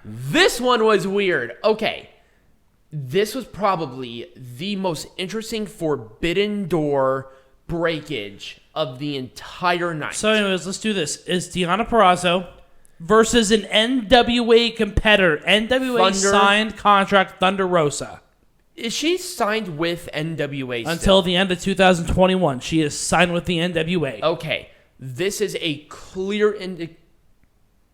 This one was weird. Okay. This was probably the most interesting Forbidden Door breakage of the entire night. So anyways, let's do this. Is Deonna Purrazzo versus an NWA competitor. NWA signed contract Thunder Rosa. Is she signed with NWA still? Until the end of 2021. She is signed with the NWA. Okay. This is a clear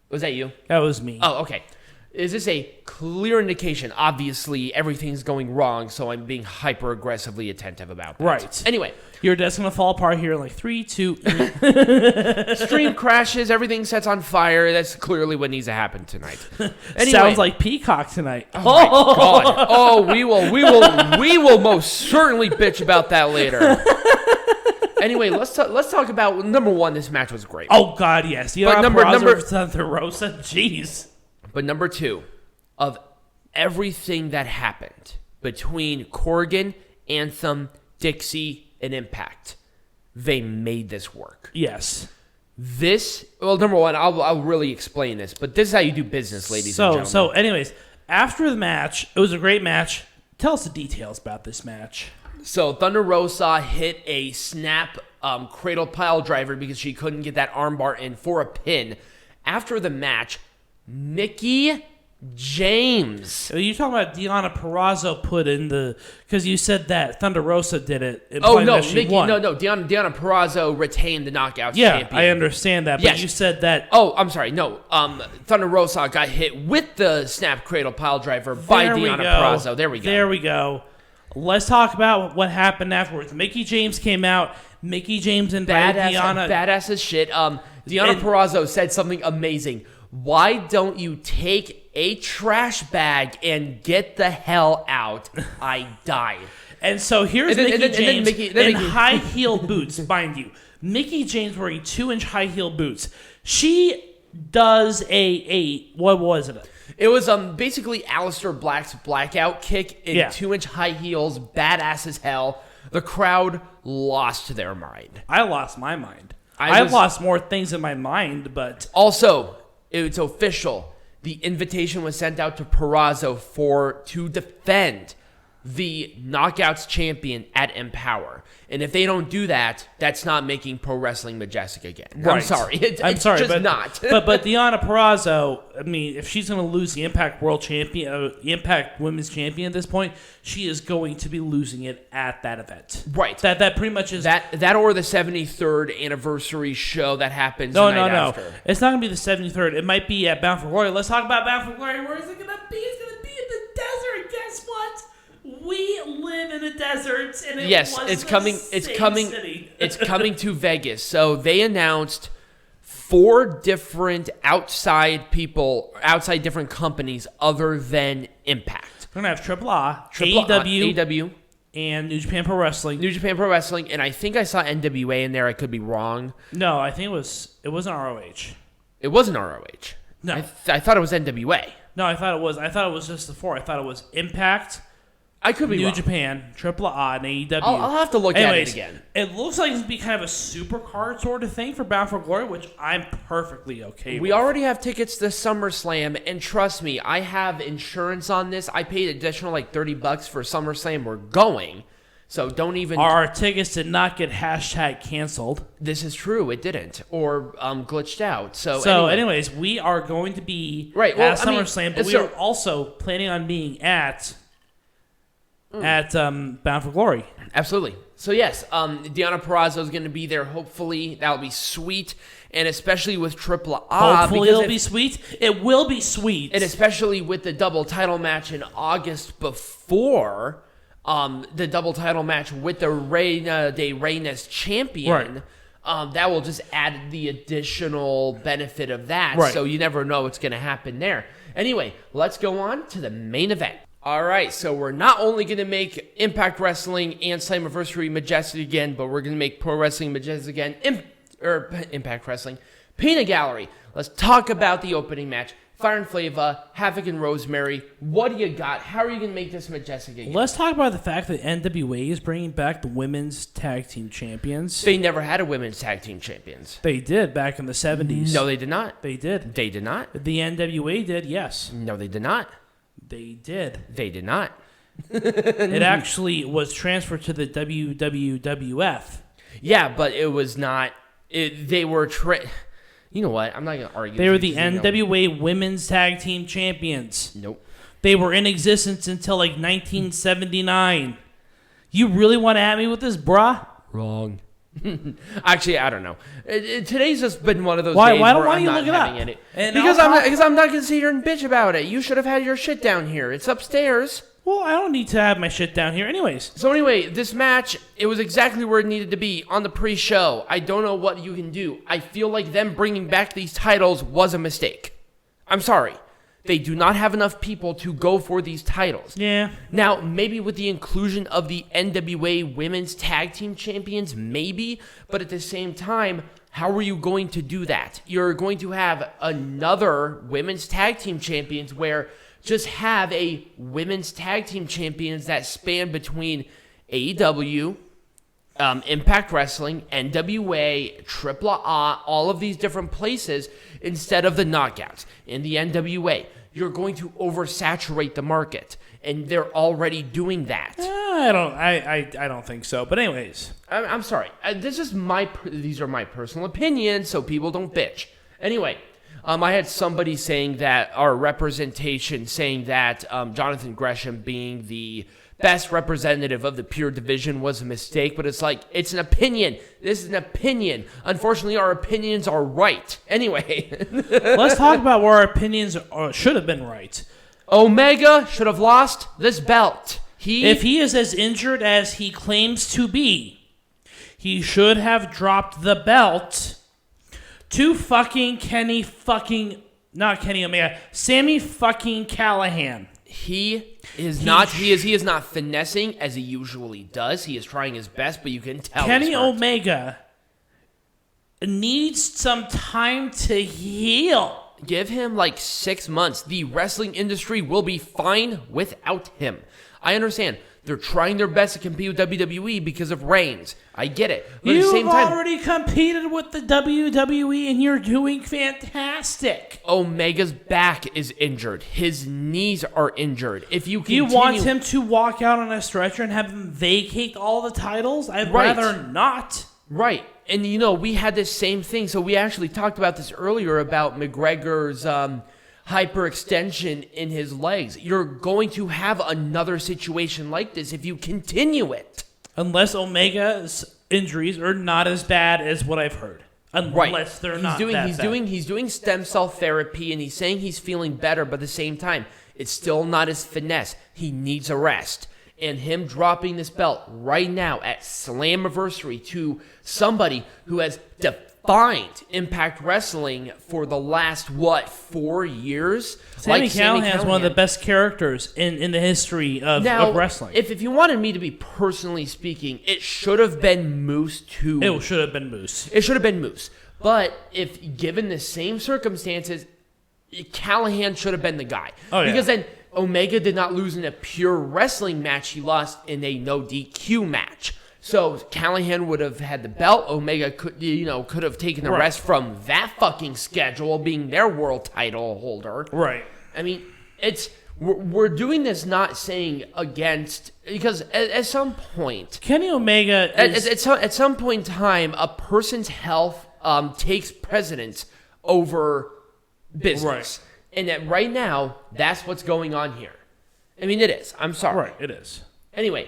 Was that you? That was me. Oh, okay. Is this a clear indication? Obviously, everything's going wrong, so I'm being hyper-aggressively attentive about that. Right. Anyway. Your desk's going to fall apart here in like 3, 2... Stream crashes, everything sets on fire. That's clearly what needs to happen tonight. Anyway. Sounds like Peacock tonight. Oh, my God. Oh, we will most certainly bitch about that later. Anyway, let's talk about number one. This match was great. Oh God, yes. Number Thunder Rosa. Jeez. But number two, of everything that happened between Corgan, Anthem, Dixie, and Impact, they made this work. Yes. Number one, I'll really explain this, but this is how you do business, ladies and gentlemen. So, anyways, after the match, it was a great match. Tell us the details about this match. So Thunder Rosa hit a snap cradle pile driver because she couldn't get that armbar in for a pin. After the match, Mickie James. Are you talking about Deonna Purrazzo put in the... Because you said that Thunder Rosa did it. Oh, no. Deonna Purrazzo retained the Knockouts champion. Yeah, I understand that, but yes. You said that... Oh, I'm sorry. No. Thunder Rosa got hit with the snap cradle pile driver by Deonna Purrazzo. There we go. There we go. Let's talk about what happened afterwards. Mickie James came out. Mickie James invited Deonna... Badass as shit. Deonna Purrazzo said something amazing. Why don't you take a trash bag and get the hell out? I died. And so here's Mickie James in high heel boots, mind you. Mickie James wearing 2-inch high heel boots. She does what was it? It was basically Aleister Black's blackout kick in 2-inch high heels, badass as hell. The crowd lost their mind. I lost my mind. I lost more things in my mind, but... Also, it's official. The invitation was sent out to Perazzo to defend the Knockouts champion at Empower. And if they don't do that, that's not making pro wrestling majestic again. Right. I'm sorry. It's just not. but Deonna Purrazzo, I mean, if she's going to lose the Impact World Champion, Impact Women's Champion at this point, she is going to be losing it at that event. Right. That pretty much is... That or the 73rd anniversary show that happens No. after. It's not going to be the 73rd. It might be at Bound for Glory. Let's talk about Bound for Glory. Where is it going to be? It's going to be in the desert. Guess what? We live in a desert, and it's coming to Vegas. So they announced 4 different outside different companies other than Impact. We're gonna have AEW, and New Japan Pro Wrestling. And I think I saw NWA in there. I could be wrong. No, I think it wasn't ROH. It wasn't ROH. No, I thought it was NWA. No, I thought it was just the 4. I thought it was Impact. I could be New wrong. Japan, AAA, and AEW. I'll have to look at it again. It looks like it's going to be kind of a super card sort of thing for Bound for Glory, which I'm perfectly okay with. We already have tickets to SummerSlam, and trust me, I have insurance on this. I paid additional like $30 for SummerSlam. We're going, so don't even... Our tickets did not get hashtag canceled. This is true. It didn't, or glitched out. So anyways, we are going to be at SummerSlam, but we are also planning on being at Bound for Glory. Absolutely. So yes, Deonna Purrazzo is going to be there. Hopefully, that'll be sweet, and especially with AAA. Hopefully, it'll be sweet. It will be sweet, and especially with the double title match in August before the double title match with the Reina de Reinas champion. Right. That will just add the additional benefit of that. Right. So you never know what's going to happen there. Anyway, let's go on to the main event. All right, so we're not only going to make Impact Wrestling and Slammiversary majestic again, but we're going to make Pro Wrestling majestic again, Impact Wrestling, Peanut Gallery. Let's talk about the opening match. Fire and Flava, Havok and Rosemary. What do you got? How are you going to make this majestic again? Let's talk about the fact that NWA is bringing back the women's tag team champions. They never had a women's tag team champions. They did back in the 70s. No, they did not. They did. They did not. The NWA did, yes. No, they did not. They did. They did not. It actually was transferred to the WWF. Yeah, but it was not. They were. You know what? I'm not going to argue. They were the NWA Women's Tag Team Champions. Nope. They were in existence until like 1979. You really want to at me with this, bruh? Wrong. Actually, I don't know. Today's just been one of those days why where don't I'm you not look it up? having it. And because I'm not going to sit here and bitch about it. You should have had your shit down here. It's upstairs. Well, I don't need to have my shit down here anyways. So anyway, this match, it was exactly where it needed to be on the pre-show. I don't know what you can do. I feel like them bringing back these titles was a mistake. I'm sorry. They do not have enough people to go for these titles. Yeah. Now, maybe with the inclusion of the NWA Women's Tag Team Champions, maybe. But at the same time, how are you going to do that? You're going to have another Women's Tag Team Champions where just have a Women's Tag Team Champions that span between AEW, Impact Wrestling, NWA, AAA, all of these different places instead of the Knockouts. In the NWA, you're going to oversaturate the market, and they're already doing that. I don't think so. But anyways, I'm sorry. These are my personal opinions, so people don't bitch. Anyway. I had somebody saying that our representation, saying that Jonathan Gresham being the best representative of the pure division was a mistake, but it's like, it's an opinion. This is an opinion. Unfortunately, our opinions are right. Anyway. Let's talk about where our opinions should have been right. Omega should have lost this belt. If he is as injured as he claims to be, he should have dropped the belt to fucking Sami fucking Callihan. He is not finessing as he usually does. He is trying his best, but you can tell Kenny Omega needs some time to heal. Give him like 6 months. The wrestling industry will be fine without him. I understand. They're trying their best to compete with WWE because of Reigns. I get it. But at the same time, already competed with the WWE and you're doing fantastic. Omega's back is injured. His knees are injured. If you continue, you want him to walk out on a stretcher and have him vacate all the titles? I'd rather not. Right. And we had this same thing. So we actually talked about this earlier about McGregor's hyperextension in his legs. You're going to have another situation like this if you continue it. Unless Omega's injuries are not as bad as what I've heard. Unless they're not that bad. He's doing stem cell therapy, and he's saying he's feeling better, but at the same time, it's still not his finesse. He needs a rest. And him dropping this belt right now at Slammiversary to somebody who has defined Impact Wrestling for the last, 4 years? Sami Callihan is one of the best characters in the history of wrestling. If you wanted me to be personally speaking, it should have been Moose too. It should have been Moose. It should have been Moose. But if given the same circumstances, Callihan should have been the guy. Oh, yeah. Because then Omega did not lose in a pure wrestling match. He lost in a no DQ match. So Callihan would have had the belt. Omega could have taken the rest from that fucking schedule, being their world title holder. Right. I mean, we're doing this not saying against, because at some point, Kenny Omega is, at some point in time, a person's health takes precedence over business. Right. And that right now, that's what's going on here. I mean, it is. I'm sorry. Right, it is. Anyway,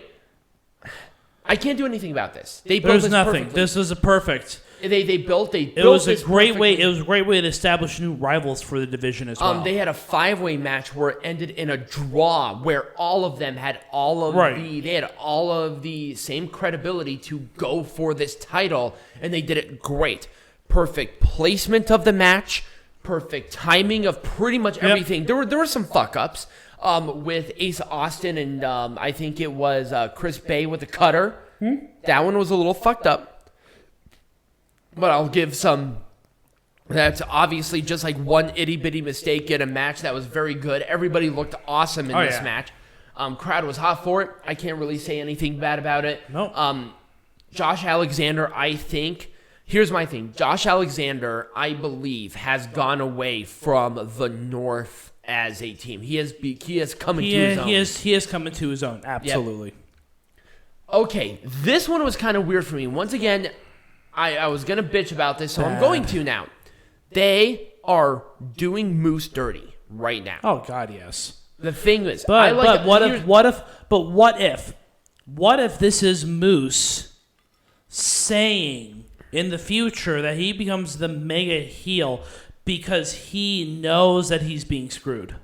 I can't do anything about this. There's nothing. Perfectly. This is a perfect. It was a great way. It was a great way to establish new rivals for the division as well. They had a 5-way match where it ended in a draw, where all of them had all of the same credibility to go for this title, and they did it great. Perfect placement of the match, perfect timing of pretty much everything. Yep. There were some fuck ups. With Ace Austin and I think it was Chris Bay with the cutter. That one was a little fucked up. But I'll give some That's obviously just like one itty-bitty mistake in a match that was very good. Everybody looked awesome in this match. Crowd was hot for it. I can't really say anything bad about it. No. Josh Alexander, I think... Here's my thing. Josh Alexander, I believe, has gone away from the North as a team. He has come into his own. He has come into his own, absolutely. Yep. Okay, this one was kind of weird for me. Once again, I was going to bitch about this, so I'm going to now. They are doing Moose dirty right now. Oh God, yes. The thing is, what if this is Moose saying in the future that he becomes the mega heel because he knows that he's being screwed?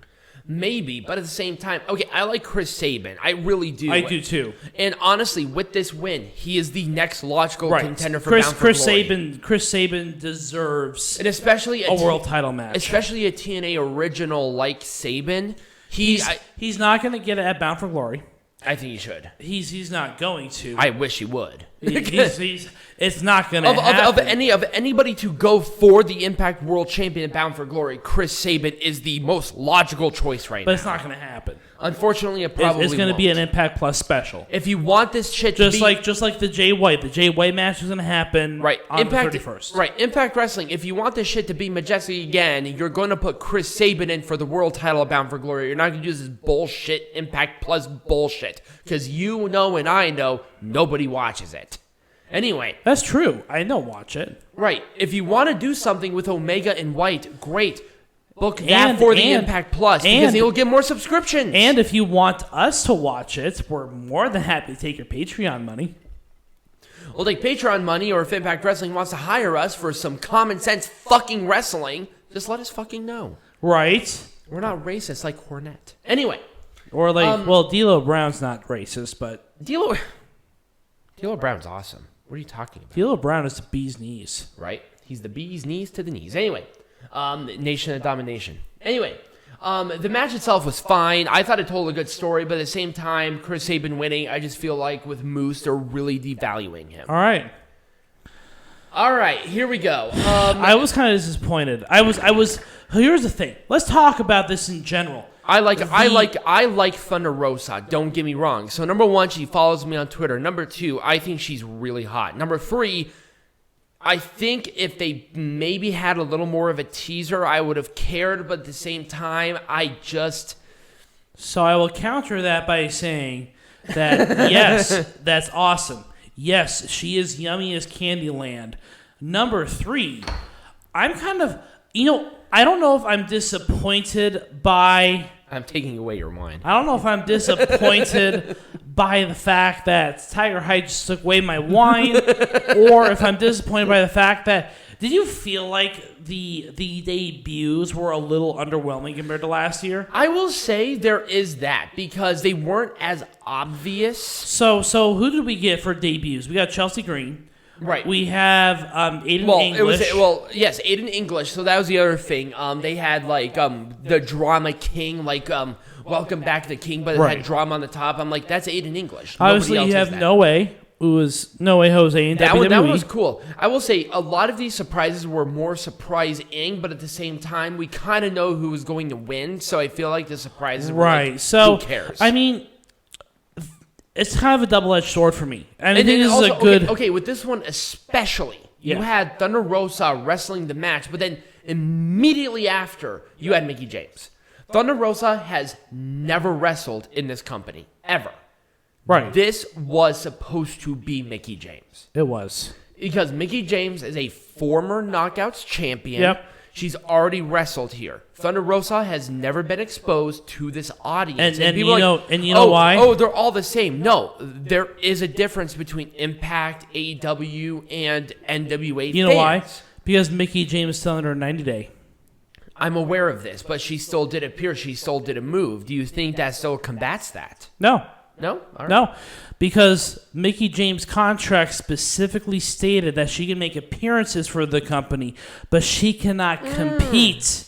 Maybe, but at the same time, okay, I like Chris Sabin. I really do. I do too. And honestly, with this win, he is the next logical contender for Bound for Glory. Chris Sabin deserves and especially a world title match. Especially a TNA original like Sabin. He's not going to get it at Bound for Glory. I think he should. He's not going to. I wish he would. It's not going to happen. Of anybody to go for the Impact World Champion at Bound for Glory, Chris Sabin is the most logical choice right now. But it's not going to happen. Unfortunately, it probably It's going to be an Impact Plus special. If you want this shit to be... Just like the Jay White. The Jay White match is going to happen on Impact, the 31st. Right. Impact Wrestling, if you want this shit to be majestic again, you're going to put Chris Sabin in for the world title at Bound for Glory. You're not going to use this bullshit Impact Plus bullshit. Because you know and I know nobody watches it. Anyway. That's true. I know watch it. Right. If you want to do something with Omega and White, great. Book that for the Impact Plus because they will get more subscriptions. And if you want us to watch it, we're more than happy to take your Patreon money. We'll take Patreon money, or if Impact Wrestling wants to hire us for some common sense fucking wrestling, just let us fucking know. Right. We're not racist like Cornette. Anyway. Or like, D'Lo Brown's not racist, but... D'Lo Brown's awesome. What are you talking about? D'Lo Brown is the bee's knees. Right. He's the bee's knees to the knees. Anyway. Nation of Domination. Anyway, the match itself was fine. I thought it told a good story, but at the same time, Chris Sabin winning, I just feel like with Moose, they're really devaluing him. All right, here we go. I was kind of disappointed. I was. Here's the thing. Let's talk about this in general. I like Thunder Rosa. Don't get me wrong. So number 1, she follows me on Twitter. Number 2, I think she's really hot. Number 3. I think if they maybe had a little more of a teaser, I would have cared, but at the same time, So I will counter that by saying that, yes, that's awesome. Yes, she is yummy as Candyland. Number 3, I'm kind of, I don't know if I'm disappointed by... I'm taking away your wine. I don't know if I'm disappointed by the fact that Tiger Hyde just took away my wine, or if I'm disappointed by the fact that... Did you feel like the debuts were a little underwhelming compared to last year? I will say there is that, because they weren't as obvious. So who did we get for debuts? We got Chelsea Green. Right. We have Aiden English. Yes, Aiden English. So that was the other thing. They had the Drama King, Welcome Back to the King, but it had drama on the top. I'm like, that's Aiden English. Obviously, you have No Way, who was No Way Jose in WWE. That one was cool. I will say a lot of these surprises were more surprising, but at the same time, we kind of know who was going to win. So I feel like the surprises were who cares? I mean, it's kind of a double-edged sword for me. And I think this is a good... Okay, with this one especially, you had Thunder Rosa wrestling the match, but then immediately after, you had Mickie James. Thunder Rosa has never wrestled in this company, ever. Right. This was supposed to be Mickie James. It was. Because Mickie James is a former Knockouts champion. Yep. She's already wrestled here. Thunder Rosa has never been exposed to this audience. And you know why? Oh, they're all the same. No, there is a difference between Impact, AEW, and NWA You know why? Because Mickie James is still under 90-day. I'm aware of this, but she still did appear. She still did a move. Do you think that still combats that? No. No? All right. No, because Mickie James' contract specifically stated that she can make appearances for the company, but she cannot compete.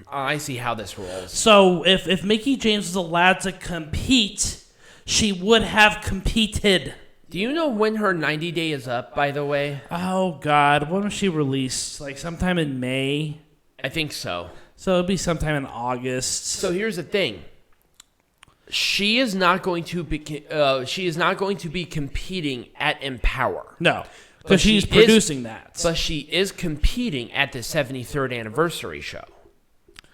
I see how this rolls. So if Mickie James was allowed to compete, she would have competed. Do you know when her 90 day is up, by the way? Oh, God. When was she released? Like sometime in May? I think so. So it'll be sometime in August. So here's the thing. She is not going to be competing at Empower. No, because she's producing that. But she is competing at the 73rd anniversary show.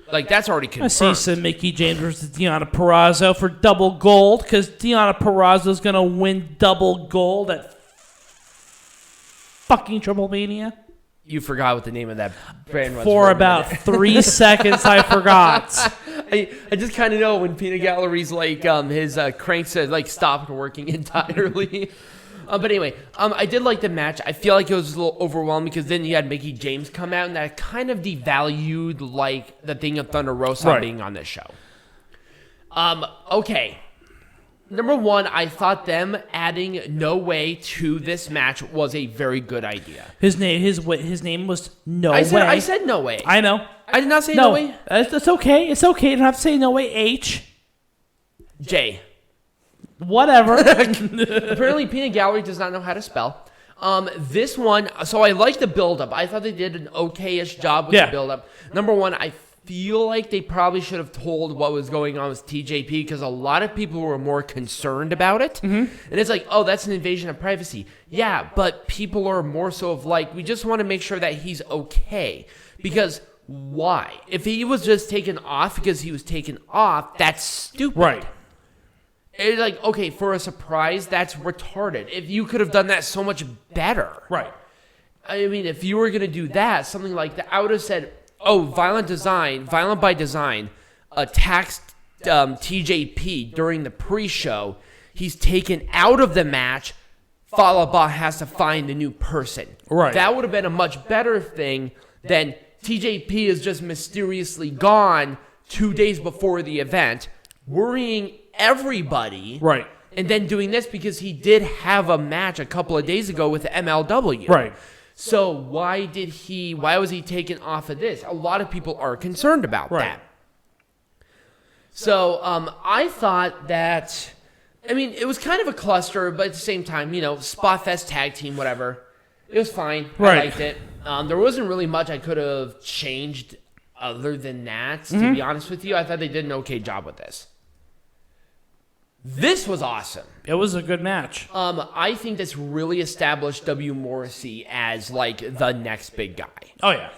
Like, that's already confirmed. I see some Mickie James versus Deonna Purrazzo for double gold, because Deonna Purrazzo is going to win double gold at fucking Triple Mania. You forgot what the name of that brand was. For about 3 seconds, I forgot. I just kind of know when Peanut Gallery's like, his crank said, like, stopped working entirely. But anyway, I did like the match. I feel like it was a little overwhelming because then you had Mickie James come out, and that kind of devalued, like, the thing of Thunder Rosa being on this show. Okay. Number one, I thought them adding No Way to this match was a very good idea. His name was No Way. I said No Way. I know. I did not say No Way. It's okay. It's okay. You don't have to say No Way. H. J. Whatever. Apparently, Peanut Gallery does not know how to spell. This one, so I like the build-up. I thought they did an okay-ish job with the build-up. Number one, I feel like they probably should have told what was going on with TJP because a lot of people were more concerned about it. Mm-hmm. And it's like, oh, that's an invasion of privacy. Yeah, but people are more so of like, we just want to make sure that he's okay. Because why? If he was just taken off because he was taken off, that's stupid. Right. It's like, okay, for a surprise, that's retarded. If you could have done that so much better. Right. I mean, if you were going to do that, something like that, I would have said, oh, Violent by Design attacks TJP during the pre-show. He's taken out of the match. Fallah Bahh has to find a new person. Right. That would have been a much better thing than TJP is just mysteriously gone 2 days before the event, worrying everybody. Right. And then doing this because he did have a match a couple of days ago with MLW. Right. So why was he taken off of this? A lot of people are concerned about that. So I thought that, I mean, it was kind of a cluster, but at the same time, you know, Spot Fest tag team, whatever. It was fine. Right. I liked it. There wasn't really much I could have changed other than that, to be honest with you. I thought they did an okay job with this. This was awesome. It was a good match. I think this really established W. Morrissey as, like, the next big guy. Oh, yeah.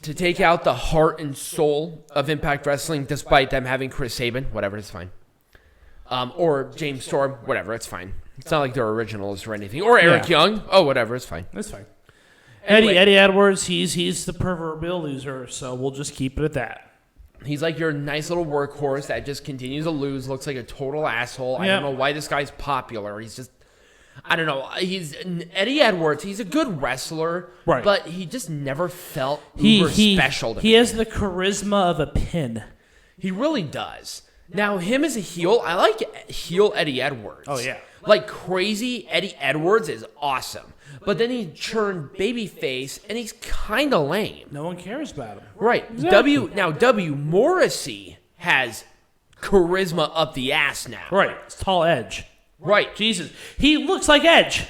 To take out the heart and soul of Impact Wrestling, despite them having Chris Sabin, whatever, it's fine. Or James Storm, whatever, it's fine. It's not like they're originals or anything. Or Eric Young. Oh, whatever, it's fine. It's fine. Anyway, Eddie Edwards, he's the proverbial loser, so we'll just keep it at that. He's like your nice little workhorse that just continues to lose, looks like a total asshole. I don't know why this guy's popular. He's just, I don't know. He's Eddie Edwards. He's a good wrestler, right? But he just never felt uber special to me. He has the charisma of a pin. He really does. Now, him as a heel, I like heel Eddie Edwards. Oh, yeah. Like crazy Eddie Edwards is awesome. But then he turned babyface, and he's kind of lame. No one cares about him. Right. Exactly. W. Morrissey has charisma up the ass now. Right. It's tall Edge. Right. Jesus. He looks like Edge.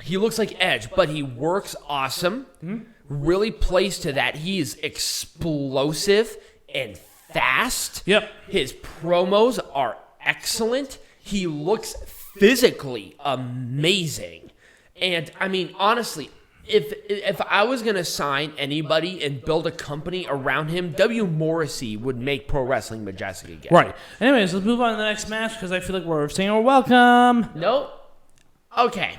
He looks like Edge, but he works awesome. Mm-hmm. Really plays to that. He is explosive and fast. Yep. His promos are excellent. He looks physically amazing. And, I mean, honestly, if I was going to sign anybody and build a company around him, W. Morrissey would make pro wrestling majestic again. Right. Anyways, let's move on to the next match because I feel like we're saying we're welcome. Nope. Okay.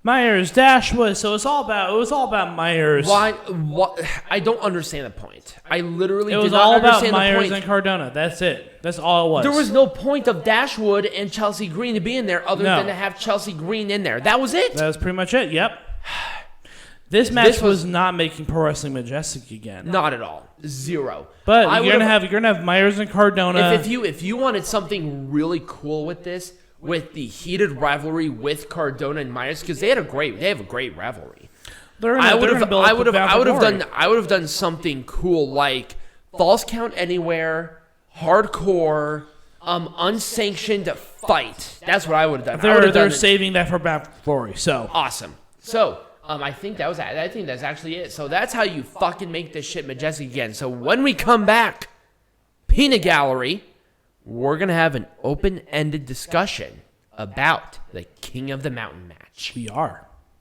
Myers, Dashwood. So it was all about Myers. Why? What? I don't understand the point. I literally did not all understand about Myers the point. and Cardona. That's it. That's all it was. There was no point of Dashwood and Chelsea Green to be in there other than to have Chelsea Green in there. That was it. That was pretty much it. Yep. This match was not making pro wrestling majestic again. Not at all. Zero. But you're gonna have Myers and Cardona. If you wanted something really cool with this, with the heated rivalry with Cardona and Myers, because they have a great rivalry. I would have done something cool like Falls Count Anywhere, Hardcore, unsanctioned fight. That's what I would have done. They're saving that for Bound for Glory. So awesome. So I think that's actually it. So that's how you fucking make this shit majestic again. So when we come back, Peanut Gallery, we're gonna have an open-ended discussion about the King of the Mountain match. we are.